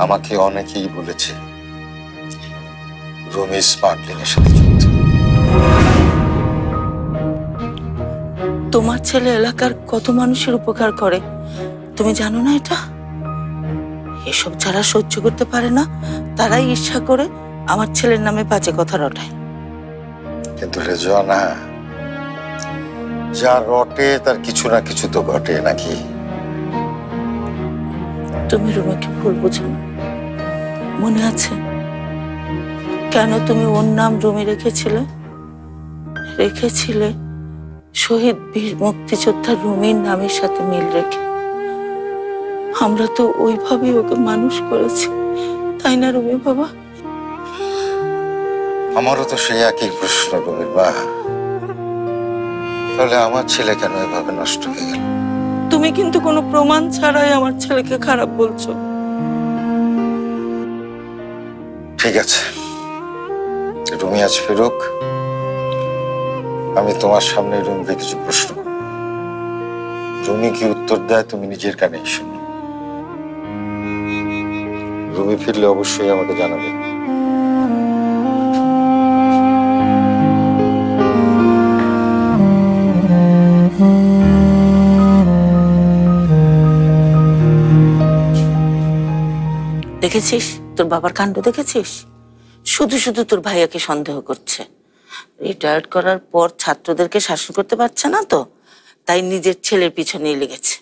আমাকে অনেকেই বলেছে রুমি স্মাগলিং এর সাথে যুক্ত। তোমার ছেলে এলাকার কত মানুষের উপকার করে তুমি জানো না? এটা এসব যারা সহ্য করতে পারে না তারাই ঈর্ষা করে আমার ছেলের নামে বাজে কথা রটায়। কিন্তু রেজওয়ানা, যা রটে তার কিছু না কিছু তো ঘটে নাকি? তুমি রুমিকে ভুল বুঝো না। মনে আছে কেন তুমি ওর নাম রুমি রেখেছিলে শহীদ বীর মুক্তিযোদ্ধা রুমির নামের সাথে মিল রেখে। আমরা তো ওইভাবেই ওকে মানুষ করেছি, তাই না রুমি বাবা? আমারও তো সেই একই প্রশ্ন রুমির মা। তাহলে আমার ছেলে কেন এভাবে নষ্ট হয়ে গেল? তুমি কিন্তু কোনো প্রমাণ ছাড়াই আমার ছেলেকে খারাপ বলছো। ঠিক আছে, রুমি আজ ফেরুক, আমি তোমার সামনে রুমিকে কিছু প্রশ্ন করব। রুমি কি উত্তর দেয় তুমি নিজের কানেই শুনো। রুমি ফিরলে অবশ্যই আমাকে জানাবে। দেখেছিস তোর বাবার কাণ্ড? দেখেছিস শুধু শুধু তোর ভাইয়াকে সন্দেহ করছে। রিটায়ার্ড করার পর ছাত্রদেরকে শাসন করতে পারছে না তো, তাই নিজের ছেলের পিছনে লেগেছে।